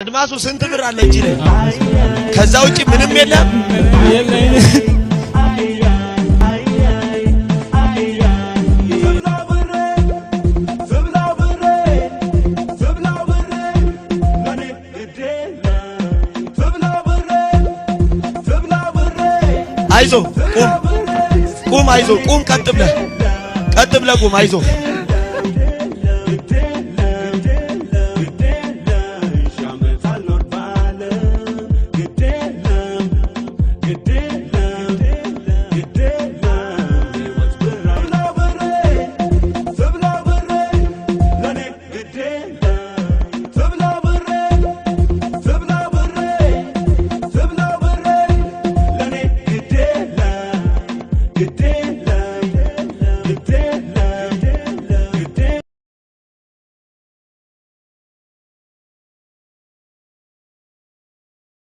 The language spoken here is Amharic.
አድማሱ ስንት ብር አለ እጅ ላይ? ከዛ ውጪ ምንም የለም። አይዞ ቁም አይዞ ቁም ቀጥ ብለህ ቁም አይዞ